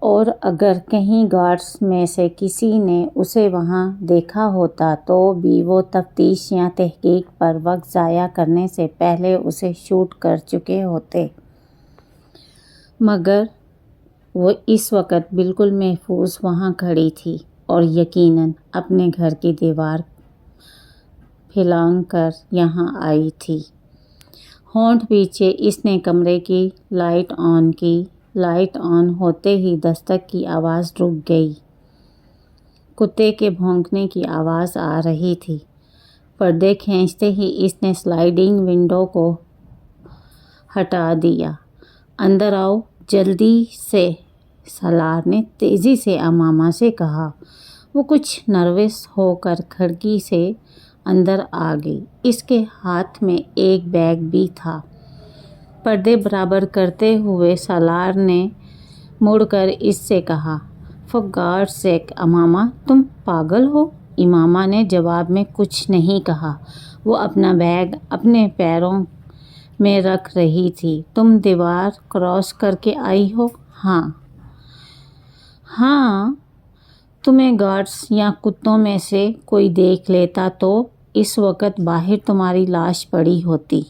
اور اگر کہیں گارڈز میں سے کسی نے اسے وہاں دیکھا ہوتا تو بھی وہ تفتیش یا تحقیق پر وقت ضائع کرنے سے پہلے اسے شوٹ کر چکے ہوتے۔ مگر وہ اس وقت بالکل محفوظ وہاں کھڑی تھی اور یقیناً اپنے گھر کی دیوار پھلانگ کر یہاں آئی تھی۔ ہونٹ پیچھے اس نے کمرے کی لائٹ آن کی۔ لائٹ آن ہوتے ہی دستک کی آواز رک گئی۔ کتے کے بھونکنے کی آواز آ رہی تھی۔ پردے کھینچتے ہی اس نے سلائڈنگ ونڈو کو ہٹا دیا۔ اندر آؤ جلدی سے، سالار نے تیزی سے امامہ سے کہا۔ وہ کچھ نروس ہو کر کھڑکی سے اندر آ گئی۔ اس کے ہاتھ میں ایک بیگ بھی تھا۔ پردے برابر کرتے ہوئے سالار نے مڑ کر اس سے کہا، فار گاڈ سیک امامہ، تم پاگل ہو؟ امامہ نے جواب میں کچھ نہیں کہا۔ وہ اپنا بیگ اپنے پیروں میں رکھ رہی تھی۔ تم دیوار کراس کر کے آئی ہو؟ ہاں۔ ہاں، تمہیں گارڈز یا کتوں میں سے کوئی دیکھ لیتا تو اس وقت باہر تمہاری لاش پڑی ہوتی۔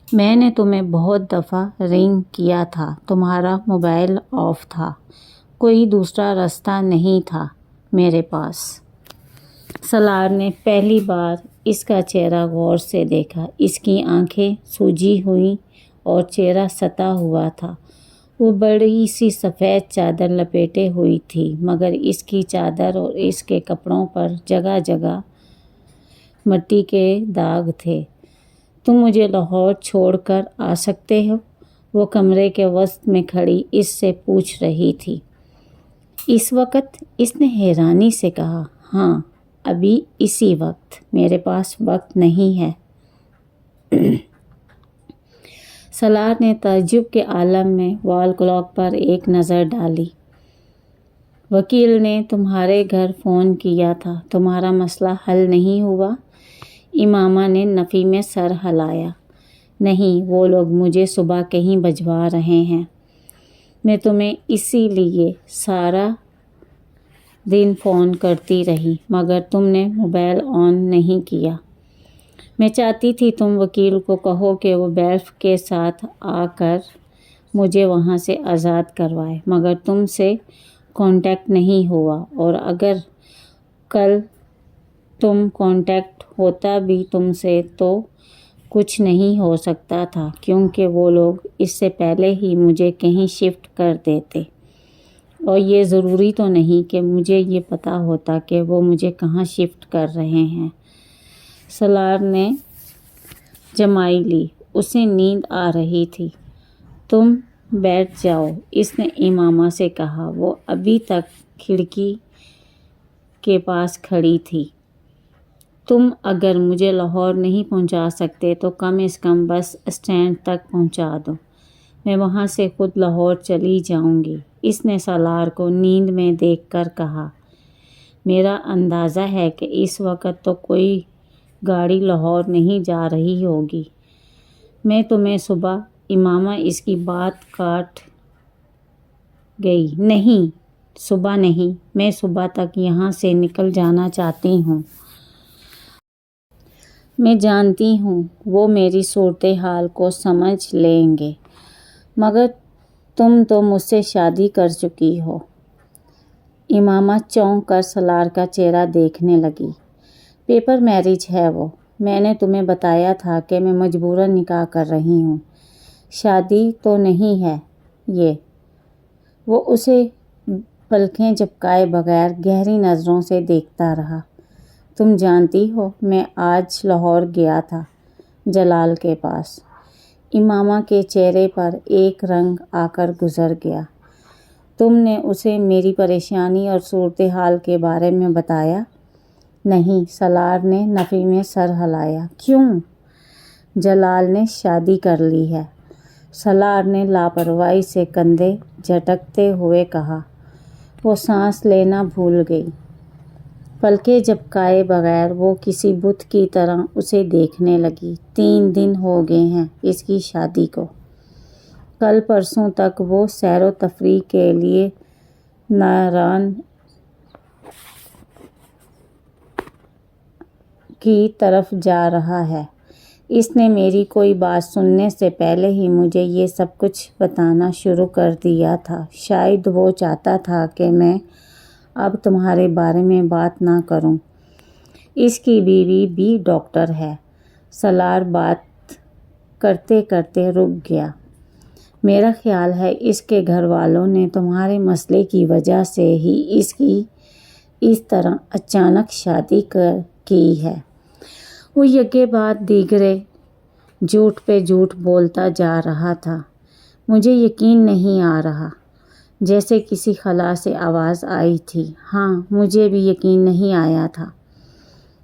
میں نے تمہیں بہت دفعہ رنگ کیا تھا، تمہارا موبائل آف تھا، کوئی دوسرا راستہ نہیں تھا میرے پاس۔ سالار نے پہلی بار اس کا چہرہ غور سے دیکھا۔ اس کی آنکھیں سوجی ہوئی اور چہرہ ستا ہوا تھا۔ وہ بڑی سی سفید چادر لپیٹے ہوئی تھی، مگر اس کی چادر اور اس کے کپڑوں پر جگہ جگہ مٹی کے داغ تھے۔ تم مجھے لاہور چھوڑ کر آ سکتے ہو؟ وہ کمرے کے وسط میں کھڑی اس سے پوچھ رہی تھی۔ اس وقت؟ اس نے حیرانی سے کہا۔ ہاں، ابھی اسی وقت۔ میرے پاس وقت نہیں ہے۔ سالار نے تعجب کے عالم میں وال کلاک پر ایک نظر ڈالی۔ وکیل نے تمہارے گھر فون کیا تھا، تمہارا مسئلہ حل نہیں ہوا؟ امامہ نے نفی میں سر ہلایا۔ نہیں، وہ لوگ مجھے صبح کہیں بھجوا رہے ہیں۔ میں تمہیں اسی لیے سارا دن فون کرتی رہی، مگر تم نے موبائل آن نہیں کیا۔ میں چاہتی تھی تم وکیل کو کہو کہ وہ بیلف کے ساتھ آ کر مجھے وہاں سے آزاد کروائے، مگر تم سے کانٹیکٹ نہیں ہوا، اور اگر کل تم کانٹیکٹ ہوتا بھی تم سے تو کچھ نہیں ہو سکتا تھا، کیونکہ وہ لوگ اس سے پہلے ہی مجھے کہیں شفٹ کر دیتے، اور یہ ضروری تو نہیں کہ مجھے یہ پتہ ہوتا کہ وہ مجھے کہاں شفٹ کر رہے ہیں۔ سالار نے جمائی لی۔ اسے نیند آ رہی تھی۔ تم بیٹھ جاؤ، اس نے امامہ سے کہا۔ وہ ابھی تک کھڑکی کے پاس کھڑی تھی۔ تم اگر مجھے لاہور نہیں پہنچا سکتے تو کم از کم بس اسٹینڈ تک پہنچا دو، میں وہاں سے خود لاہور چلی جاؤں گی، اس نے سالار کو نیند میں دیکھ کر کہا۔ میرا اندازہ ہے کہ اس وقت تو کوئی گاڑی لاہور نہیں جا رہی ہوگی۔ میں تمہیں صبح، امامہ اس کی بات کاٹ گئی۔ نہیں، صبح نہیں، میں صبح تک یہاں سے نکل جانا چاہتی ہوں۔ میں جانتی ہوں وہ میری صورتحال کو سمجھ لیں گے، مگر تم تو مجھ سے شادی کر چکی ہو۔ امامہ چونک کر سالار کا چہرہ دیکھنے لگی۔ پیپر میرج ہے وہ۔ میں نے تمہیں بتایا تھا کہ میں مجبوراً نکاح کر رہی ہوں، شادی تو نہیں ہے یہ۔ وہ اسے پلکیں جھپکائے بغیر گہری نظروں سے دیکھتا رہا۔ تم جانتی ہو میں آج لاہور گیا تھا، جلال کے پاس۔ امامہ کے چہرے پر ایک رنگ آ کر گزر گیا۔ تم نے اسے میری پریشانی اور صورتحال کے بارے میں بتایا؟ نہیں، سالار نے نفی میں سر ہلایا۔ کیوں؟ جلال نے شادی کر لی ہے، سالار نے لاپرواہی سے کندھے جھٹکتے ہوئے کہا۔ وہ سانس لینا بھول گئی۔ پلکیں جھپکائے بغیر وہ کسی بت کی طرح اسے دیکھنے لگی۔ 3 دن ہو گئے ہیں اس کی شادی کو۔ کل پرسوں تک وہ سیر و تفریح کے لیے ناران کی طرف جا رہا ہے۔ اس نے میری کوئی بات سننے سے پہلے ہی مجھے یہ سب کچھ بتانا شروع کر دیا تھا۔ شاید وہ چاہتا تھا کہ میں اب تمہارے بارے میں بات نہ کروں۔ اس کی بیوی بھی ڈاکٹر ہے۔ سالار بات کرتے کرتے رک گیا۔ میرا خیال ہے اس کے گھر والوں نے تمہارے مسئلے کی وجہ سے ہی اس کی اس طرح اچانک شادی کی ہے۔ وہ یکے بعد دیگرے جھوٹ پہ جھوٹ بولتا جا رہا تھا۔ مجھے یقین نہیں آ رہا۔ جیسے کسی خلا سے آواز آئی تھی۔ ہاں، مجھے بھی یقین نہیں آیا تھا،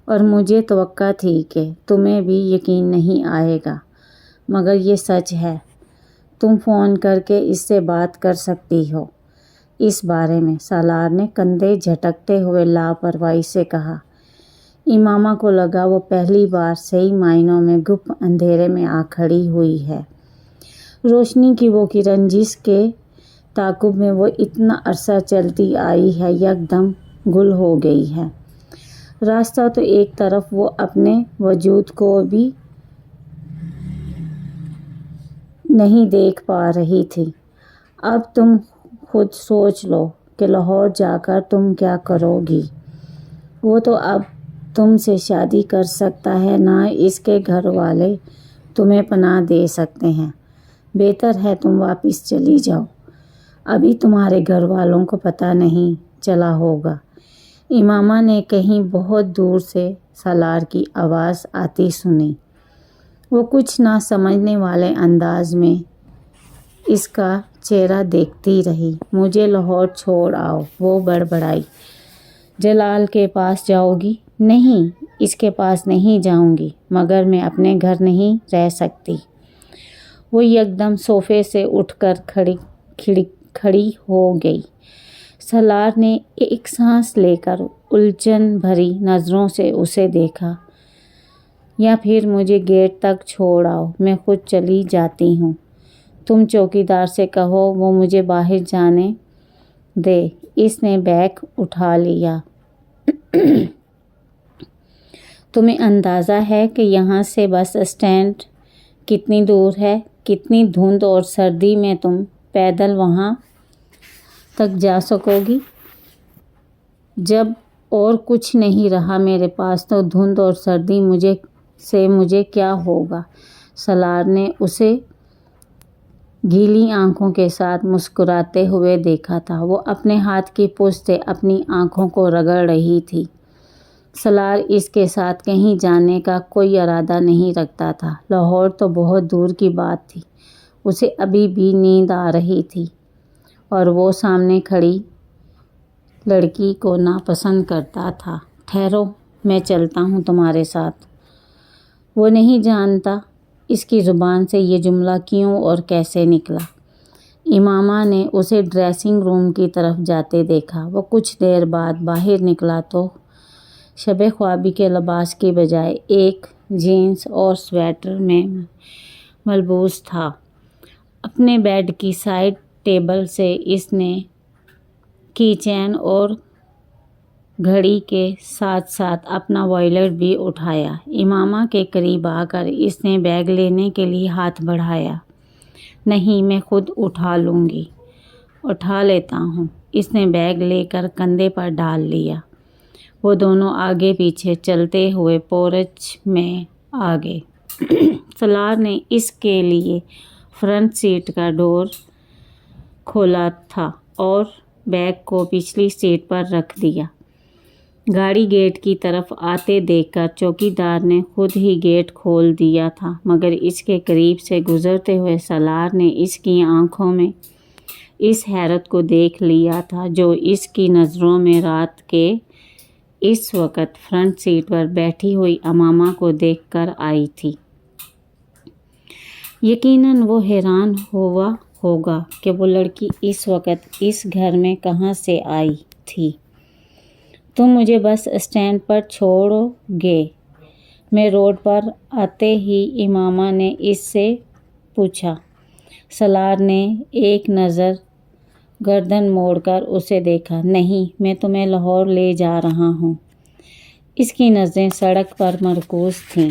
اور مجھے توقع تھی کہ تمہیں بھی یقین نہیں آئے گا، مگر یہ سچ ہے۔ تم فون کر کے اس سے بات کر سکتی ہو اس بارے میں۔ سالار نے کندھے جھٹکتے ہوئے لاپرواہی سے کہا۔ امامہ کو لگا وہ پہلی بار صحیح معنوں میں گپ اندھیرے میں آ کھڑی ہوئی ہے۔ روشنی کی وہ کرن جس کے تعاقب میں وہ اتنا عرصہ چلتی آئی ہے، یکدم گل ہو گئی ہے۔ راستہ تو ایک طرف وہ اپنے وجود کو بھی نہیں دیکھ پا رہی تھی۔ اب تم خود سوچ لو کہ لاہور جا کر تم کیا کرو گی۔ وہ تو اب تم سے شادی کر سکتا ہے، نہ اس کے گھر والے تمہیں پناہ دے سکتے ہیں۔ بہتر ہے تم واپس چلی جاؤ۔ ابھی تمہارے گھر والوں کو پتہ نہیں چلا ہوگا۔ امامہ نے کہیں بہت دور سے سالار کی آواز آتی سنی۔ وہ کچھ نہ سمجھنے والے انداز میں اس کا چہرہ دیکھتی رہی۔ مجھے لاہور چھوڑ آؤ، وہ بڑبڑائی۔ جلال کے پاس جاؤ گی؟ نہیں، اس کے پاس نہیں جاؤں گی، مگر میں اپنے گھر نہیں رہ سکتی۔ وہ یکدم صوفے سے اٹھ کر کھڑی ہو گئی۔ سالار نے ایک سانس لے کر الجھن بھری نظروں سے اسے دیکھا۔ یا پھر مجھے گیٹ تک چھوڑ آؤ، میں خود چلی جاتی ہوں۔ تم چوکیدار سے کہو وہ مجھے باہر جانے دے۔ اس نے بیگ اٹھا لیا۔ تمہیں اندازہ ہے کہ یہاں سے بس اسٹینڈ کتنی دور ہے؟ کتنی دھند اور سردی میں تم پیدل وہاں تک جا سکو گی؟ جب اور کچھ نہیں رہا میرے پاس تو دھند اور سردی مجھے کیا ہوگا؟ سالار نے اسے گیلی آنکھوں کے ساتھ مسکراتے ہوئے دیکھا تھا۔ وہ اپنے ہاتھ کی پشت سے اپنی آنکھوں کو رگڑ رہی تھی۔ سالار اس کے ساتھ کہیں جانے کا کوئی ارادہ نہیں رکھتا تھا۔ لاہور تو بہت دور کی بات تھی۔ اسے ابھی بھی نیند آ رہی تھی، اور وہ سامنے کھڑی لڑکی کو ناپسند کرتا تھا۔ ٹھہرو، میں چلتا ہوں تمہارے ساتھ۔ وہ نہیں جانتا اس کی زبان سے یہ جملہ کیوں اور کیسے نکلا۔ امامہ نے اسے ڈریسنگ روم کی طرف جاتے دیکھا۔ وہ کچھ دیر بعد باہر نکلا تو شب خوابی کے لباس کی بجائے ایک جینس اور سویٹر میں ملبوس تھا۔ اپنے بیڈ کی سائیڈ ٹیبل سے اس نے کی چین اور گھڑی کے ساتھ ساتھ اپنا والیٹ بھی اٹھایا۔ امامہ کے قریب آ کر اس نے بیگ لینے کے لیے ہاتھ بڑھایا۔ نہیں، میں خود اٹھا لوں گی۔ اٹھا لیتا ہوں۔ اس نے بیگ لے کر کندھے پر ڈال لیا۔ وہ دونوں آگے پیچھے چلتے ہوئے پورچ میں آ گئے۔ سالار نے اس کے لیے فرنٹ سیٹ کا ڈور کھولا تھا اور بیگ کو پچھلی سیٹ پر رکھ دیا۔ گاڑی گیٹ کی طرف آتے دیکھ کر چوکیدار نے خود ہی گیٹ کھول دیا تھا، مگر اس کے قریب سے گزرتے ہوئے سالار نے اس کی آنکھوں میں اس حیرت کو دیکھ لیا تھا جو اس کی نظروں میں رات کے اس وقت فرنٹ سیٹ پر بیٹھی ہوئی امامہ کو دیکھ کر آئی تھی۔ یقیناً وہ حیران ہوا ہوگا کہ وہ لڑکی اس وقت اس گھر میں کہاں سے آئی تھی۔ تم مجھے بس اسٹینڈ پر چھوڑو گے؟ میں روڈ پر آتے ہی امامہ نے اس سے پوچھا۔ سالار نے ایک نظر گردن موڑ کر اسے دیکھا۔ نہیں، میں تمہیں لاہور لے جا رہا ہوں۔ اس کی نظریں سڑک پر مرکوز تھیں۔